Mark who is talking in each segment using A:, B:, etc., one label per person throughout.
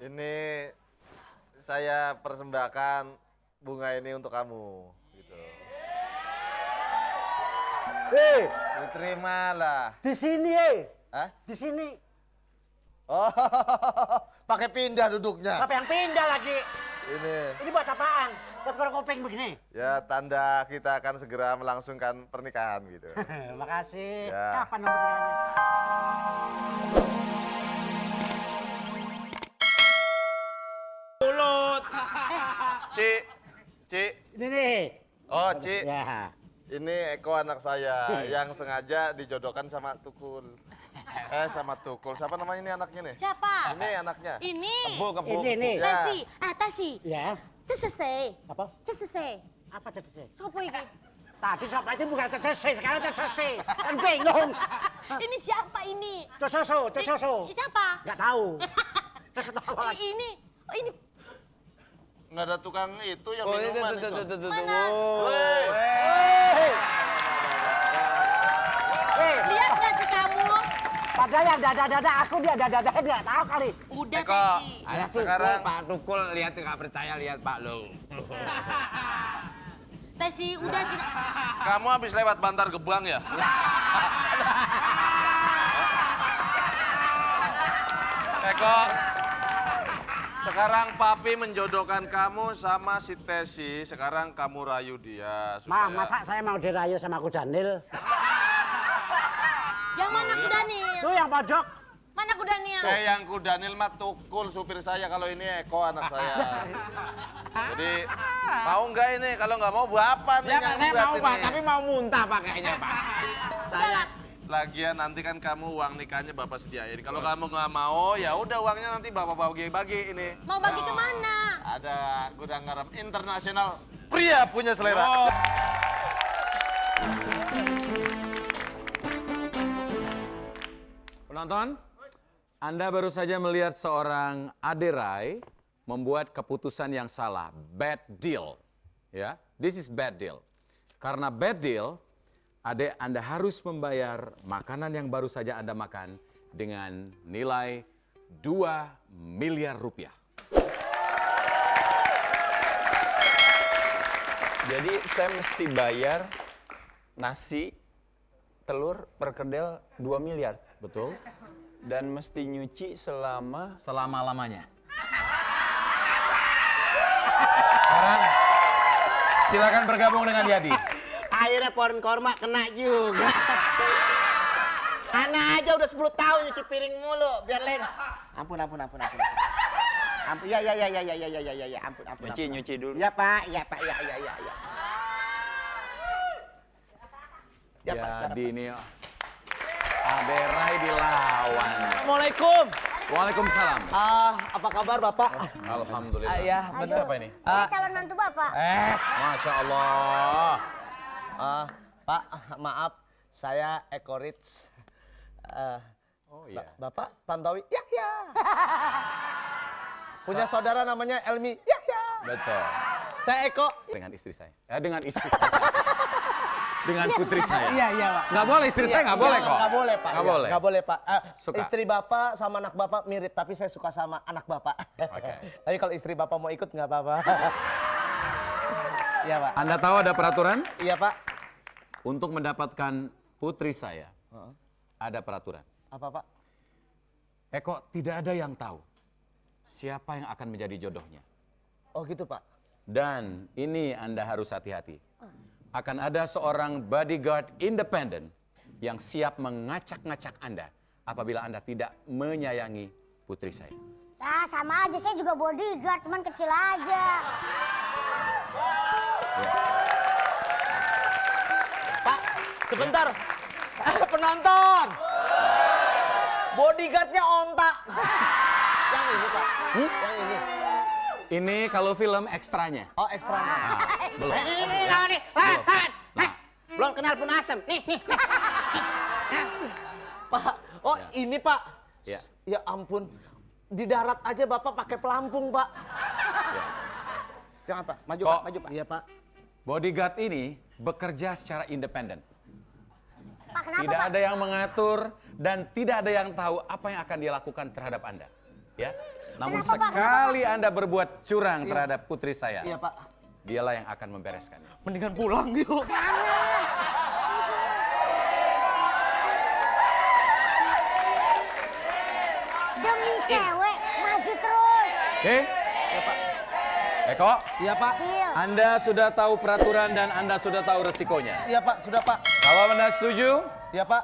A: Ini saya persembahkan bunga ini untuk kamu, gitu. Terimalah.
B: Di sini,
A: Hah?
B: di sini.
A: Oh, pakai pindah duduknya.
B: Siapa yang pindah lagi?
A: Ini
B: Ini buat apaan? Buat korek kopeng begini?
A: ya tanda kita akan segera melangsungkan pernikahan gitu.
B: Makasih.
A: Ya.
B: Kapan nomor pernikahannya?
A: Mulut. Ci.
B: Ini nih.
A: Oh, Ci.
B: Ya.
A: Ini Eko anak saya yang sengaja dijodohkan sama Tukul. Sama Tukul. Siapa namanya ini anaknya nih?
C: Siapa?
A: Ini anaknya.
C: Ini.
B: Ini nih.
A: Ya.
C: Tasi. Tasi.
B: Ya.
C: Cesese.
B: Apa?
C: Cesese.
B: Apa cecese?
C: Sopo iki?
B: Tadi siapa itu bukan cecese, sekarang cecese. Kan bingung.
C: Ini siapa ini?
B: Cocoso, cocoso.
C: Siapa?
B: Nggak tahu. Ketawa lagi.
C: Ini. Oh, ini.
A: Nggak ada tukang itu yang
D: Oh, itu
A: minuman
D: tuh.
C: Mana? Lihat nggak sih kamu?
B: Padahal yang dada-dada aku dia dada-dada nggak tahu kali.
C: Udah,
A: Eko.
C: Tesi.
D: Ada
A: Sekarang-
D: Pak Tukul lihat nggak percaya lihat Pak Lo.
C: Tesi, udah tidak.
A: Kamu habis lewat Bantar Gebang ya? Eko, sekarang Papi menjodohkan kamu sama si Tesi. Sekarang kamu rayu dia.
B: Ma,
A: supaya-
B: masa saya mau dirayu sama aku Daniel?
C: Yang mana Kudanil?
B: Tuh yang pojok.
C: Mana Kudanil?
A: Yang Kudanil mah Tukul supir saya, kalau ini Eko anak saya. Jadi mau nggak ini? Kalau nggak mau bapak nih
D: Ya
A: yang
D: Pak, saya
A: buat
D: mau
A: ini.
D: Pak, tapi mau muntah pakainya Pak. Saya
A: Lagian nanti kan kamu uang nikahnya bapak sediain. Kalau kamu nggak mau, ya udah uangnya nanti bapak bagi-bagi ini.
C: Mau bagi kemana?
A: Ada gudang garam internasional. Pria punya selera.
D: Oh.
E: Penonton, Anda baru saja melihat seorang Aderai membuat keputusan yang salah, bad deal. Ya, this is bad deal. Karena bad deal, Anda harus membayar makanan yang baru saja Anda makan dengan nilai 2 miliar rupiah.
F: Jadi saya mesti bayar nasi, telur per kedel 2 miliar.
E: Betul?
F: Dan mesti nyuci selama...
E: Selama-lamanya. Sekarang, silakan bergabung dengan Yadi.
B: Akhirnya pohon korma kena juga. Anak aja udah 10 tahun nyuci piring mulu, biar lain. Ampun. Ampun, ya, ampun.
F: Nyuci dulu.
B: Iya, Pak, ya. Ya, Pak, sekarang,
E: Jadi ini Aderai dilawan.
G: Assalamualaikum.
E: Waalaikumsalam.
G: Apa kabar Bapak?
E: Alhamdulillah.
G: Iya,
E: Ini siapa ini?
C: Saya calon mantu Bapak.
E: Masya Allah.
G: Pak, maaf, saya Eko Rich.
E: Oh iya.
G: Bapak Tantowi Yahya. Punya saudara namanya Elmi Yahya.
E: Betul.
G: Saya Eko.
E: Dengan istri saya. Dengan istri saya. Dengan putri saya.
G: Iya, Pak.
E: Nggak boleh, istri saya nggak boleh kok.
G: Nggak boleh, Pak.
E: Nggak
G: Iya,
E: boleh.
G: Nggak boleh, Pak.
E: Suka.
G: Istri Bapak sama anak Bapak mirip, tapi saya suka sama anak Bapak.
E: Oke.
G: Tapi kalau istri Bapak mau ikut nggak apa-apa. Iya, Pak.
E: Anda tahu ada peraturan?
G: Iya, Pak.
E: Untuk mendapatkan putri saya, ada peraturan.
G: Apa, Pak?
E: Eko, tidak ada yang tahu siapa yang akan menjadi jodohnya.
G: Oh, gitu, Pak.
E: Dan ini Anda harus hati-hati. Akan ada seorang bodyguard independen yang siap mengacak-ngacak Anda apabila Anda tidak menyayangi putri saya.
C: Nah, sama aja. Saya juga bodyguard, cuman kecil aja.
G: Pak, sebentar. Penonton. Bodyguardnya onta. Yang ini, Pak. Yang ini.
E: Ini kalau film ekstranya.
G: Oh, ekstranya.
E: Belum.
B: nih, lawan nih. Belum kenal pun asem. Nih.
G: Pak, oh ini, Pak.
E: Ya.
G: Ya ampun. Di darat aja Bapak pakai pelampung, Pak.
B: Jangan, Pak. Maju,
E: Kok-
B: Pak. Maju, Pak.
G: Iya, Pak.
E: Bodyguard ini bekerja secara independen.
C: Pak, kenapa
E: Tidak
C: Pak?
E: ada yang mengatur dan tidak ada yang tahu apa yang akan dia lakukan terhadap Anda. Ya. Namun
C: Kenapa, Pak?
E: sekali Anda berbuat curang terhadap putri saya,
G: Iya, Pak.
E: dialah yang akan membereskannya.
G: Mendingan pulang yuk.
C: Demi cewek, maju terus.
E: Oke? Eko,
G: Iya, Pak.
C: Deal.
E: Anda sudah tahu peraturan dan Anda sudah tahu resikonya.
G: Iya, Pak. Sudah, Pak.
E: Kalau Anda setuju,
G: Iya, Pak.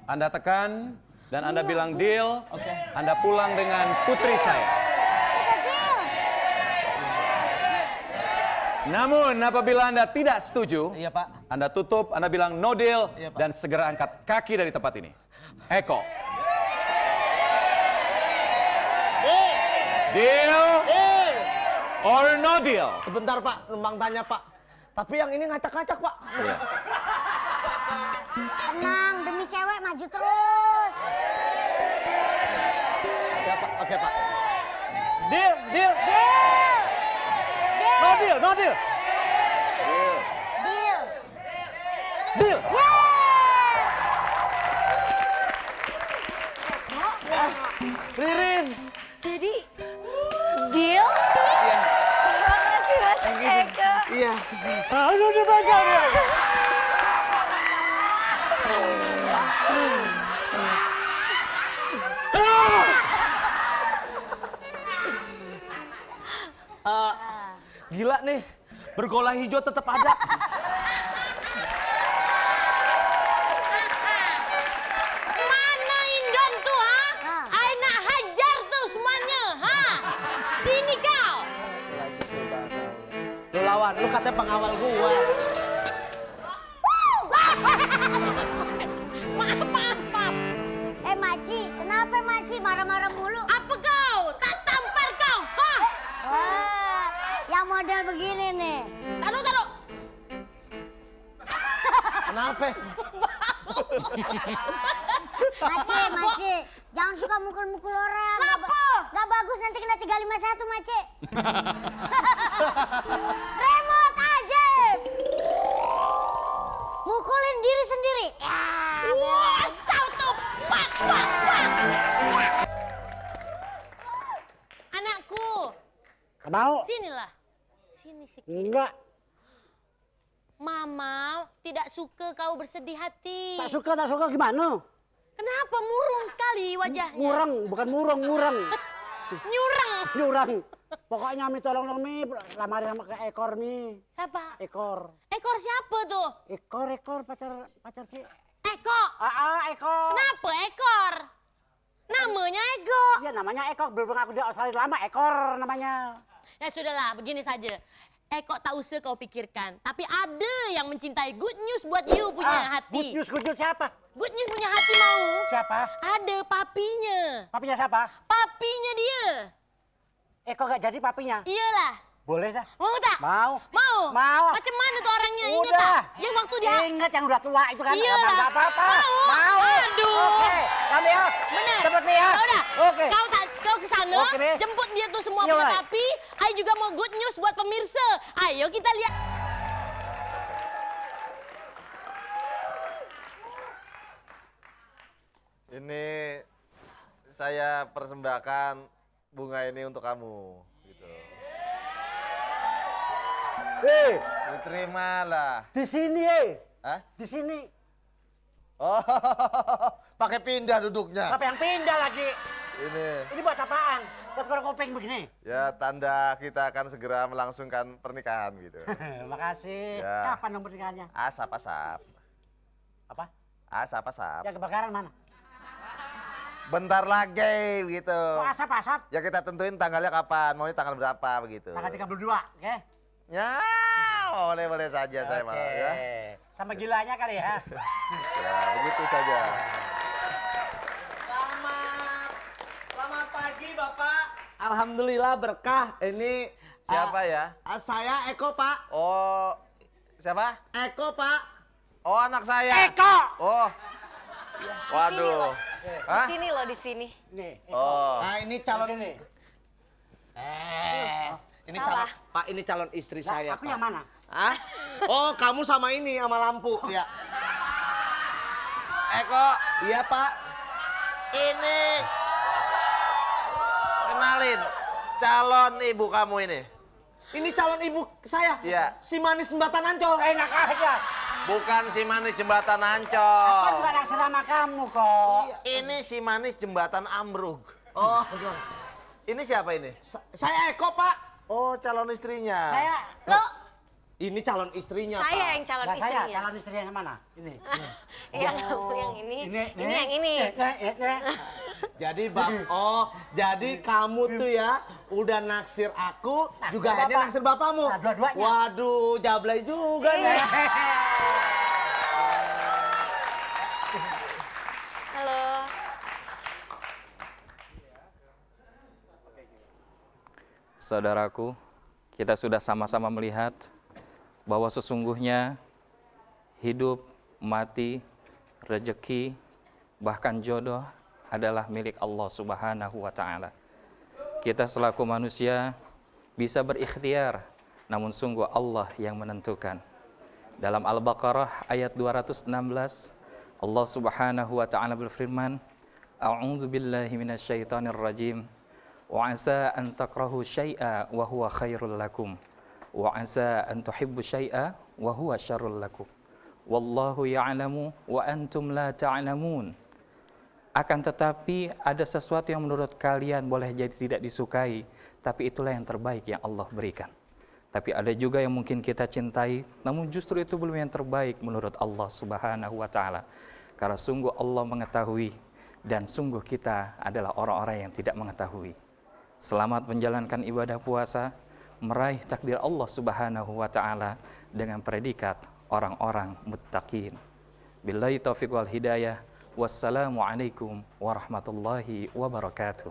E: Anda tekan dan Anda bilang deal.
G: Oke.
E: Anda pulang dengan putri saya.
C: Udah deal.
E: Namun apabila Anda tidak setuju,
G: Iya, Pak.
E: Anda tutup, Anda bilang no deal,
G: Iya, Pak.
E: dan segera angkat kaki dari tempat ini. Eko. Deal or no deal?
G: Sebentar, Pak. Numpang tanya, Pak. Tapi yang ini ngacak-ngacak, Pak.
E: Iya.
C: Tenang, demi cewek maju terus.
G: Ya, Pak. Oke, Pak. Deal, deal.
C: Deal.
G: No deal, no deal.
C: Deal.
G: Deal. Ririn.
H: Jadi, deal?
G: Iya.
H: Terima kasih Mas Eko.
G: Iya. Aduh, dipegang ya. Gila nih, bergola hijau tetap ada.
H: Mana Indon tuh, ha? I nak hajar tuh semuanya, ha? Sini kau.
G: Lu lawan, lu katanya pengawal gua.
H: Maaf.
C: Maci, kenapa Maci marah-marah mulu?
H: Apa kau? Tak tampar kau, ha?
C: Wah, yang model begini nih.
H: Taruh.
G: Kenapa?
C: Maci, jangan suka mukul-mukul orang.
H: Kenapa?
C: Gak bagus, nanti kena 351, Maci. Remote aja. Mukulin diri sendiri.
H: Wah, kau tuh. Pak. Anakku,
B: Mau?
H: sinilah. Sini sikit.
B: Enggak.
H: Mama tidak suka kau bersedih hati.
B: Tak suka gimana?
H: Kenapa murung sekali wajahnya?
B: Ngurang, bukan murung, ngurang.
H: Nyurang.
B: Nyurang. Pokoknya Mi tolong dong Mi, lamarin sama ke Ekor Mi.
H: Siapa?
B: Ekor.
H: Ekor siapa tuh?
B: Ekor pacar si.
H: Eko.
B: Ekor.
H: Kenapa Ekor? Namanya Ego.
B: Iya namanya Ekor, belum aku di Australia lama, Ekor namanya.
H: Ya sudahlah, begini saja. Eko tak usah kau pikirkan. Tapi ada yang mencintai good news buat you punya hati.
B: Good news siapa?
H: Good news punya hati mau.
B: Siapa?
H: Ada papinya.
B: Papinya siapa?
H: Papinya dia.
B: Eko gak jadi papinya?
H: Iyalah.
B: Boleh dah.
H: Mau tak?
B: Mau.
H: Mau?
B: Mau.
H: Macam mana tuh orangnya? Ingat
B: Udah.
H: tak? Yang waktu dia...
B: Ingat yang udah tua itu kan?
H: Iyalah.
B: Gak apa-apa.
H: Mau. Aduh.
B: Oke. Kami ya.
H: Bener.
B: Cepet nih ya.
H: Udah.
B: Oke.
H: Kau kesana,
B: Oke, Mi.
H: jemput dia tuh semua
B: Iya,
H: punya
B: Mi.
H: papi. Ayo juga mau good news buat pemirsa. Ayo kita lihat.
A: Ini saya persembahkan bunga ini untuk kamu, gitu. Terimalah.
B: Di sini
A: Hah?
B: Di sini.
A: Oh, pakai pindah duduknya.
B: Siapa yang pindah lagi?
A: Ini
B: Ini buat apaan? Buat korek kopeng begini?
A: ya tanda kita akan segera melangsungkan pernikahan gitu.
B: Makasih.
A: Ya.
B: Kapan dong pernikahannya?
A: Asap-asap.
B: Apa?
A: Asap-asap.
B: Yang kebakaran mana?
A: Bentar lagi gitu.
B: Kok asap-asap?
A: Ya kita tentuin tanggalnya kapan, maunya tanggal berapa begitu.
B: Tanggal 32, oke?
A: Ya, boleh-boleh saja saya malah ya.
B: Sama gilanya kali ya.
A: Ya, begitu saja.
G: Selamat pagi, Bapak. Alhamdulillah berkah. Ini
A: Siapa ya?
G: saya Eko, Pak.
A: Oh, siapa?
G: Eko, Pak.
A: Oh, anak saya.
B: Eko!
A: Oh. Waduh. Hah?
H: Di sini loh, di sini.
B: Nih,
A: Oh.
G: Nah, ini calon ini. Ini calon Pak, ini calon istri saya,
B: aku
G: Pak.
B: yang mana?
G: Hah? Oh, kamu sama ini sama lampu. Ya.
A: Eko,
G: Iya, Pak.
A: ini Kenalin, calon ibu kamu ini.
G: Ini calon ibu saya.
A: Iya.
G: Si manis jembatan Ancol.
B: Enak aja.
A: Bukan si manis jembatan
B: Aku
A: Ancol.
B: juga naksir sama kamu kok.
A: Ini si manis jembatan Ambruk.
G: Oh,
A: Ini siapa ini?
G: saya Eko, Pak.
A: Oh, calon istrinya.
B: Saya,
H: Lo,
G: Ini calon istrinya,
H: saya
G: Pak.
H: yang calon
B: lah saya
H: istrinya.
B: calon istrinya yang mana? Ini.
H: Yang kamu yang ini. Ini yang ini.
G: Jadi jadi kamu tuh ya udah naksir aku, juga akhirnya
B: bapak.
G: naksir bapakmu.
B: Nah, dua-duanya.
G: Waduh, jablay juga nih.
H: Halo.
F: Saudaraku, kita sudah sama-sama melihat bahwa sesungguhnya hidup, mati, rejeki, bahkan jodoh adalah milik Allah Subhanahu wa Ta'ala. Kita selaku manusia bisa berikhtiar, namun sungguh Allah yang menentukan. Dalam Al-Baqarah ayat 216, Allah Subhanahu wa Ta'ala berfirman, A'udzu billahi minasyaitonir rajim. Wa asa an takrahu syai'a wa huwa khairul lakum wa asa an tuhibbu syai'a wa huwa syarrul lakum wallahu ya'lamu wa antum la ta'lamun. Akan tetapi ada sesuatu yang menurut kalian boleh jadi tidak disukai, tapi itulah yang terbaik yang Allah berikan. Tapi ada juga yang mungkin kita cintai, namun justru itu belum yang terbaik menurut Allah Subhanahu wa Ta'ala. Karena sungguh Allah mengetahui dan sungguh kita adalah orang-orang yang tidak mengetahui. Selamat menjalankan ibadah puasa, meraih takdir Allah Subhanahu wa Ta'ala dengan predikat orang-orang muttaqin. Billahi taufiq wal hidayah. Wassalamualaikum warahmatullahi wabarakatuh.